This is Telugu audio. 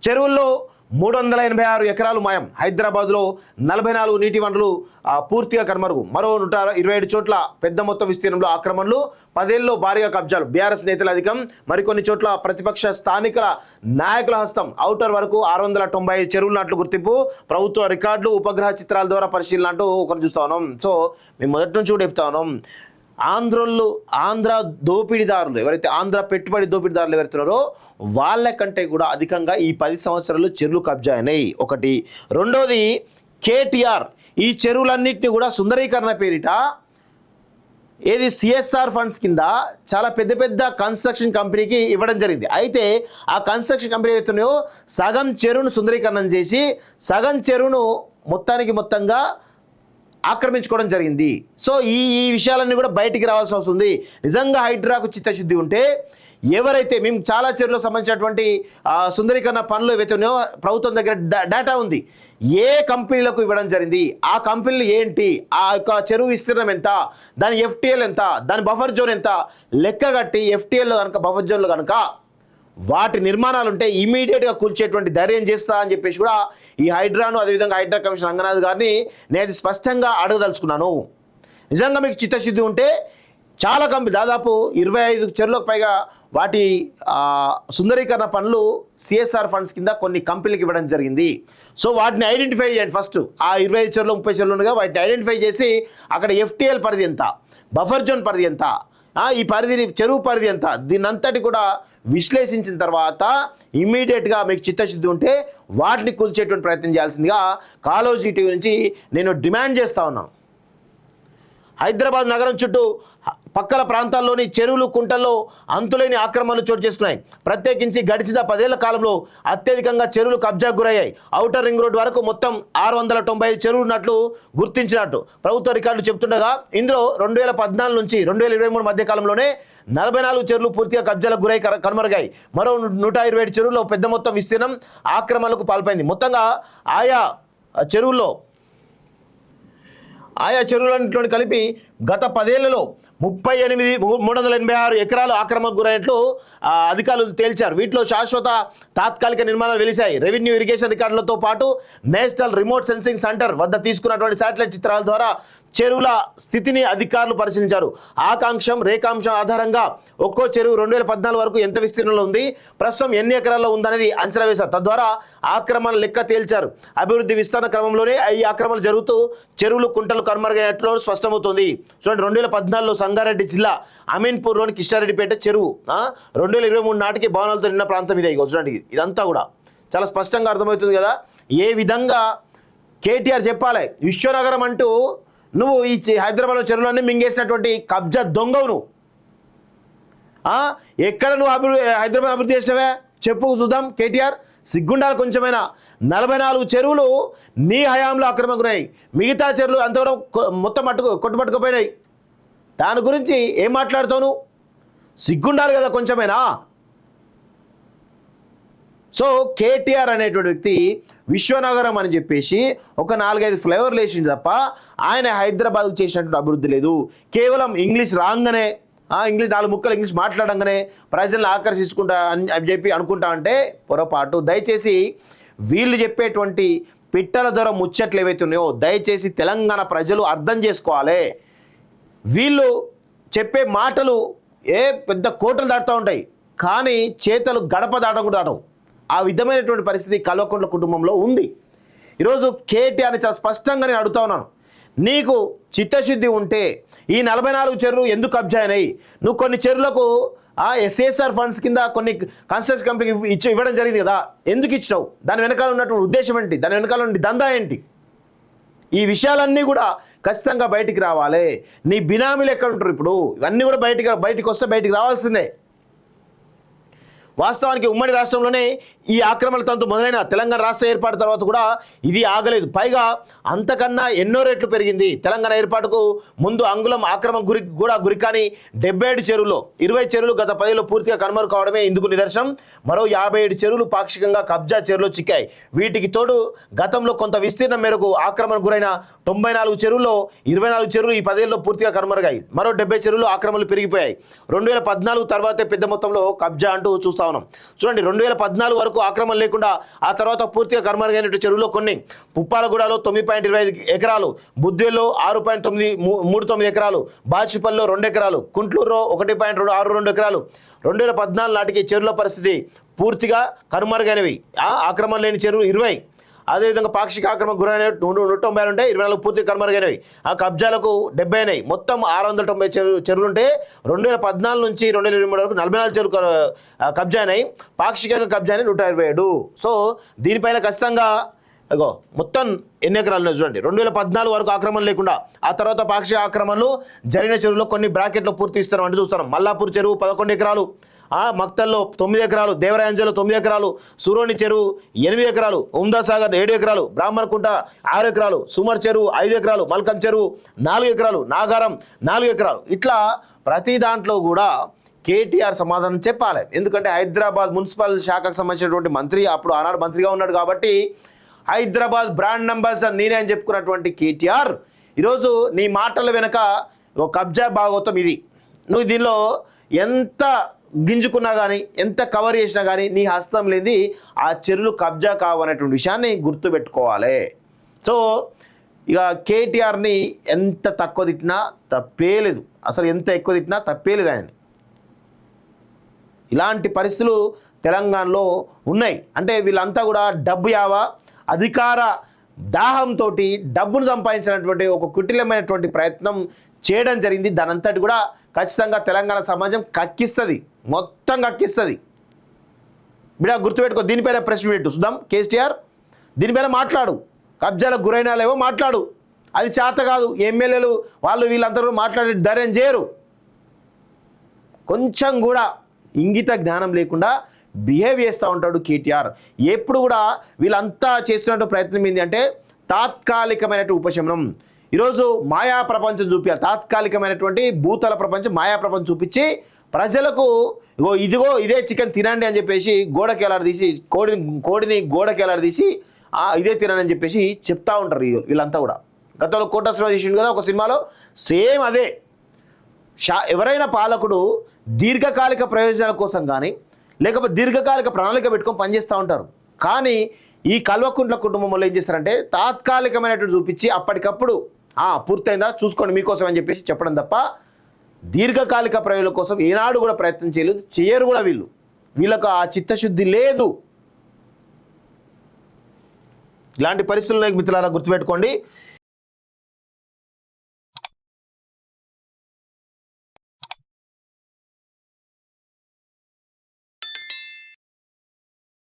చెరువుల్లో 386 ఎకరాలు మాయం. హైదరాబాద్లో 44 నీటి వనరులు పూర్తిగా కనుమరుగు. మరో 127 చోట్ల పెద్ద మొత్తం విస్తీర్ణంలో ఆక్రమణలు. 10 ఏళ్లలో భారీగా కబ్జాలు. బీఆర్ఎస్ నేతల అధికం. మరికొన్ని చోట్ల ప్రతిపక్ష స్థానికుల నాయకుల హస్తం. ఔటర్ వరకు 695 చెరువులున్నట్లు గుర్తింపు. ప్రభుత్వ రికార్డులు ఉపగ్రహ చిత్రాల ద్వారా పరిశీలన అంటూ ఒకరు చూస్తా ఉన్నాం. సో మేము మొదటి నుంచి కూడా చెప్తా ఉన్నాం, ఆంధ్ర దోపిడీదారులు ఎవరైతే, ఆంధ్ర పెట్టుబడి దోపిడీదారులు ఎవరైతున్నారో వాళ్ళ కంటే కూడా అధికంగా ఈ 10 సంవత్సరాలు చెరువులు కబ్జా అయినాయి. ఒకటి. రెండోది, కేటీఆర్ ఈ చెరువులన్నింటినీ కూడా సుందరీకరణ పేరిట ఏది సిఎస్ఆర్ ఫండ్స్ కింద చాలా పెద్ద పెద్ద కన్స్ట్రక్షన్ కంపెనీకి ఇవ్వడం జరిగింది. అయితే ఆ కన్స్ట్రక్షన్ కంపెనీ ఏవైతున్నాయో సగం చెరువును సుందరీకరణం చేసి సగం చెరువును మొత్తంగా ఆక్రమించుకోవడం జరిగింది. సో ఈ విషయాలన్నీ కూడా బయటికి రావాల్సి వస్తుంది. నిజంగా హైడ్రాకు చిత్తశుద్ధి ఉంటే ఎవరైతే, మేము చాలా చెరువులకు సంబంధించినటువంటి సుందరీకరణ పనులు ఏవైతే ఉన్నాయో ప్రభుత్వం దగ్గర డేటా ఉంది, ఏ కంపెనీలకు ఇవ్వడం జరిగింది, ఆ కంపెనీలు ఏంటి, ఆ యొక్క చెరువు విస్తీర్ణం ఎంత, దాని ఎఫ్టీఎల్ ఎంత, దాని బఫర్ జోన్ ఎంత లెక్క కట్టి ఎఫ్టీఎల్ కనుక బఫర్ జోన్లు కనుక వాటి నిర్మాణాలు ఉంటే ఇమీడియట్గా కూల్చేటువంటి ధైర్యం చేస్తా అని చెప్పేసి కూడా ఈ హైడ్రాను, అదేవిధంగా హైడ్రా కమిషన్ రంగనాథ్ గారిని నేను స్పష్టంగా అడగదలుచుకున్నాను. నిజంగా మీకు చిత్తశుద్ధి ఉంటే చాలా కంపెనీ, దాదాపు 25 చెరువులకు పైగా వాటి సుందరీకరణ పనులు సిఎస్ఆర్ ఫండ్స్ కింద కొన్ని కంపెనీలకు ఇవ్వడం జరిగింది. సో వాటిని ఐడెంటిఫై చేయండి. ఫస్ట్ ఆ 25 చెరువులు 30 చెరువులు ఉండగా వాటిని ఐడెంటిఫై చేసి అక్కడ ఎఫ్టీఎల్ పరిధి ఎంత, బఫర్ జోన్ పరిధి ఎంత, ఈ పరిధిని చెరువు పరిధి ఎంత, దీన్నంతటి కూడా విశ్లేషించిన తర్వాత ఇమ్మీడియట్గా మీకు చిత్తశుద్ధి ఉంటే వాటిని కూల్చేటువంటి ప్రయత్నం చేయాల్సిందిగా కాలోజీ టీవీ నుంచి నేను డిమాండ్ చేస్తూ ఉన్నాను. హైదరాబాద్ నగరం చుట్టూ పక్కల ప్రాంతాల్లోని చెరువులు, కుంటల్లో అంతులేని ఆక్రమణలు చోటు చేసుకున్నాయి. ప్రత్యేకించి గడిచిన 10 ఏళ్ల కాలంలో అత్యధికంగా చెరువులు కబ్జాకు గురయ్యాయి. ఔటర్ రింగ్ రోడ్ వరకు మొత్తం 695 చెరువులు ఉన్నట్లు గుర్తించినట్టు ప్రభుత్వ రికార్డులు చెబుతుండగా ఇందులో 2014 నుంచి 2023 మధ్య కాలంలోనే 44 చెరువులు పూర్తిగా కబ్జాలకు గురై కనుమరుగాయి. మరో 127 చెరువుల్లో పెద్ద మొత్తం విస్తీర్ణం ఆక్రమణలకు పాల్పడింది. మొత్తంగా ఆయా చెరువులన్నింటిలో కలిపి గత 10 ఏళ్లలో 386 ఎకరాలు ఆక్రమణకు గురైనట్లు అధికారులు తేల్చారు. వీటిలో శాశ్వత, తాత్కాలిక నిర్మాణాలు వెలిశాయి. రెవెన్యూ ఇరిగేషన్ రికార్డులతో పాటు నేషనల్ రిమోట్ సెన్సింగ్ సెంటర్ వద్ద తీసుకున్నటువంటి శాటిలైట్ చిత్రాల ద్వారా చెరువుల స్థితిని అధికారులు పరిశీలించారు. ఆకాంక్షం, రేఖాంశం ఆధారంగా ఒక్కో చెరువు 2014 వరకు ఎంత విస్తీర్ణంలో ఉంది, ప్రస్తుతం ఎన్ని ఎకరాల్లో ఉందనేది అంచనా వేశారు. తద్వారా ఆక్రమణ లెక్క తేల్చారు. అభివృద్ధి విస్తరణ క్రమంలోనే ఈ ఆక్రమణలు జరుగుతూ చెరువులు, కుంటలు కనుమరుగైనట్లు స్పష్టమవుతుంది. చూడండి, 2014లో సంగారెడ్డి జిల్లా అమీన్పూర్లోని కిష్టారెడ్డిపేట చెరువు 2023 నాటికి భవనాలతో నిన్న ప్రాంతం ఇదే. చూడండి, ఇదంతా కూడా చాలా స్పష్టంగా అర్థమవుతుంది కదా ఏ విధంగా కేటీఆర్ చెప్పాలి. విశ్వనగరం అంటూ నువ్వు ఈ హైదరాబాద్లో చెరువులన్నీ మింగేసినటువంటి కబ్జా దొంగవు నువ్వు. ఎక్కడ నువ్వు హైదరాబాద్ అభివృద్ధి చేసినవే చెప్పు చూద్దాం. కేటీఆర్ సిగ్గుండాలి కొంచెమైనా. 44 చెరువులు నీ హయాంలో ఆక్రమణకున్నాయి. మిగతా చెరువులు అంతవరకు మొత్తం కొట్టుపట్టుకుపోయినాయి. దాని గురించి ఏం మాట్లాడుతావు నువ్వు? సిగ్గుండాలి కదా కొంచెమైనా. సో కేటీఆర్ అనేటువంటి వ్యక్తి విశ్వనగరం అని చెప్పేసి ఒక 4-5 ఫ్లైఓవర్లు వేసింది తప్ప ఆయన హైదరాబాద్కు చేసినటువంటి అభివృద్ధి లేదు. కేవలం ఇంగ్లీష్ రాగానే, ఇంగ్లీష్ 4 ముక్కలు ఇంగ్లీష్ మాట్లాడంగానే ప్రజలను ఆకర్షించుకుంటా అని చెప్పి అనుకుంటా అంటే పొరపాటు. దయచేసి వీళ్ళు చెప్పేటువంటి పిట్టల ధర ముచ్చట్లు ఏవైతే ఉన్నాయో దయచేసి తెలంగాణ ప్రజలు అర్థం చేసుకోవాలి. వీళ్ళు చెప్పే మాటలు పెద్ద కోటలు దాటుతూ ఉంటాయి, కానీ చేతలు గడప దాటకుండా దాటవు. ఆ విధమైనటువంటి పరిస్థితి కల్వకుంట్ల కుటుంబంలో ఉంది. ఈరోజు కేటీఆర్ని చాలా స్పష్టంగా నేను అడుగుతా ఉన్నాను, నీకు చిత్తశుద్ధి ఉంటే ఈ 44 చెరువులు ఎందుకు కబ్జా అయినాయి? నువ్వు కొన్ని చెరువులకు ఎస్ఎస్ఆర్ ఫండ్స్ కింద కొన్ని కన్స్ట్రక్షన్ కంపెనీకి ఇవ్వడం జరిగింది కదా, ఎందుకు ఇచ్చినావు? దాని వెనకాల ఉన్నటువంటి ఉద్దేశం ఏంటి? దాని వెనకాల ఉన్న దందా ఏంటి? ఈ విషయాలన్నీ కూడా ఖచ్చితంగా బయటికి రావాలి. నీ బినామీలు ఎక్కడ ఉంటారు ఇప్పుడు? ఇవన్నీ కూడా బయటికి వస్తే బయటికి రావాల్సిందే. వాస్తవానికి ఉమ్మడి రాష్ట్రంలోనే ఈ ఆక్రమణ తంతు మొదలైన తెలంగాణ రాష్ట్ర ఏర్పాటు తర్వాత కూడా ఇది ఆగలేదు. పైగా అంతకన్నా ఎన్నో రెట్లు పెరిగింది. తెలంగాణ ఏర్పాటుకు ముందు అంగుళం ఆక్రమణ గురికాని 77 చెరువులో 20 చెరువులు గత 10 ఏళ్లలో పూర్తిగా కనుమరు కావడమే ఇందుకు నిదర్శనం. మరో 57 చెరువులు పాక్షికంగా కబ్జా చెరువులో చిక్కాయి. వీటికి తోడు గతంలో కొంత విస్తీర్ణం మేరకు ఆక్రమణ గురైన 94 చెరువుల్లో 24 చెరువులు ఈ 10 ఏళ్లలో పూర్తిగా కనుమరుగాయి. మరో 70 చెరువులు ఆక్రమణలు పెరిగిపోయాయి. 2014 తర్వాతే పెద్ద మొత్తంలో కబ్జా అంటూ చూస్తాం. చూస్తూ ఉన్నాం. చూడండి 2014 వరకు ఆక్రమణ లేకుండా ఆ తర్వాత పూర్తిగా కనుమరుగైనటువంటి చెరువులో కొన్ని పుప్పాలగూడలో 9.25 ఎకరాలు, బుద్వేల్లో 6.39 ఎకరాలు, బాచిపల్లిలో 2 ఎకరాలు, కుంట్లూరులో 1.62 ఎకరాలు. 2014 నాటికి చెరువుల పరిస్థితి పూర్తిగా కనుమరుగైనవి. ఆక్రమణ లేని చెరువులు 20, అదేవిధంగా పాక్షిక ఆక్రమణ గురైన 190 ఉంటాయి, 24 పూర్తిగా కనుమరుగైనవి. ఆ కబ్జాలకు 70 అయినాయి. మొత్తం 690 చెరువులు ఉంటే 2014 నుంచి 2023 వరకు 44 చెరువు కబ్జా అయినాయి. పాక్షికంగా కబ్జా అయినాయి 127. సో దీనిపైన ఖచ్చితంగా మొత్తం ఎన్ని ఎకరాలు ఉన్నాయి చూడండి. 2014 వరకు ఆక్రమణ లేకుండా ఆ తర్వాత పాక్షిక ఆక్రమణలు జరిగిన చెరువులో కొన్ని బ్రాకెట్లో పూర్తి ఇస్తాం అంటే చూస్తాం. మల్లాపూర్ చెరువు 11 ఎకరాలు, మక్తల్లో 9 ఎకరాలు, దేవరాయంజలో 9 ఎకరాలు, సూరోని చెరువు 8 ఎకరాలు, ఉమ్దాసాగర్ 7 ఎకరాలు, బ్రాహ్మణకుంట 6 ఎకరాలు, సుమర్ చెరువు 5 ఎకరాలు, మల్కం చెరువు 4 ఎకరాలు, నాగారం 4 ఎకరాలు. ఇట్లా ప్రతి దాంట్లో కూడా కేటీఆర్ సమాధానం చెప్పాలి. ఎందుకంటే హైదరాబాద్ మున్సిపల్ శాఖకు సంబంధించినటువంటి మంత్రి, అప్పుడు ఆనాడు మంత్రిగా ఉన్నాడు కాబట్టి హైదరాబాద్ బ్రాండ్ అంబాసిడర్ నేనే అని చెప్పుకున్నటువంటి కేటీఆర్ ఈరోజు నీ మాటల వెనక ఒక కబ్జా భాగవతం ఇది. నువ్వు దీనిలో ఎంత గింజుకున్నా కానీ, ఎంత కవర్ చేసినా కానీ నీ హస్తం లేని ఆ చెరువులు కబ్జా కావనేటువంటి విషయాన్ని గుర్తుపెట్టుకోవాలి. సో ఇక కేటీఆర్ని ఎంత తక్కువ తిట్టినా తప్పే లేదు, అసలు ఎంత ఎక్కువ తిట్టినా తప్పే లేదు. ఆయన ఇలాంటి పరిస్థితులు తెలంగాణలో ఉన్నాయి. అంటే వీళ్ళంతా కూడా డబ్బు యావా, అధికార దాహంతో డబ్బును సంపాదించినటువంటి ఒక కుటిలమైనటువంటి ప్రయత్నం చేయడం జరిగింది. దానంతటి కూడా ఖచ్చితంగా తెలంగాణ సమాజం కక్కిస్తుంది, మొత్తం కక్కిస్తుంది. బిడా గుర్తుపెట్టుకో. దీనిపైన ప్రెస్ మీట్ చూద్దాం. కేసీఆర్ దీనిపైన మాట్లాడు, కబ్జాలకు గురైన లేవో మాట్లాడు. అది చేత కాదు, ఎమ్మెల్యేలు వాళ్ళు వీళ్ళందరూ మాట్లాడే ధైర్యం చేయరు. కొంచెం కూడా ఇంగిత జ్ఞానం లేకుండా బిహేవ్ చేస్తూ ఉంటాడు కేటీఆర్. ఎప్పుడు కూడా వీళ్ళంతా చేస్తున్న ప్రయత్నం ఏంటి అంటే తాత్కాలికమైనటువంటి ఉపశమనం. ఈరోజు మాయా ప్రపంచం చూపించాలి, తాత్కాలికమైనటువంటి భూతల ప్రపంచం, మాయా ప్రపంచం చూపించి ప్రజలకు ఇదే చికెన్ తినండి అని చెప్పేసి గోడకి ఎలాడదీసి కోడిని గోడకి ఎలాడదీసి ఇదే తినండి అని చెప్పేసి చెప్తా ఉంటారు వీళ్ళంతా కూడా. గతంలో కోటశ్రావు చేసిండు కదా ఒక సినిమాలో, సేమ్ అదే. ఎవరైనా పాలకుడు దీర్ఘకాలిక ప్రయోజనాల కోసం కానీ లేకపోతే దీర్ఘకాలిక ప్రణాళిక పెట్టుకొని పనిచేస్తూ ఉంటారు. కానీ ఈ కల్వకుంట్ల కుటుంబంలో ఏం చేస్తారంటే తాత్కాలికమైనటువంటి చూపించి అప్పటికప్పుడు పూర్తయిందా చూసుకోండి మీకోసం అని చెప్పేసి చెప్పడం తప్ప దీర్ఘకాలిక ప్రయోజనాల కోసం ఏనాడు కూడా ప్రయత్నం చేయరు కూడా. వీళ్ళకు ఆ చిత్తశుద్ధి లేదు. ఇలాంటి పరిస్థితుల్లో మిత్రులారా గుర్తుపెట్టుకోండి.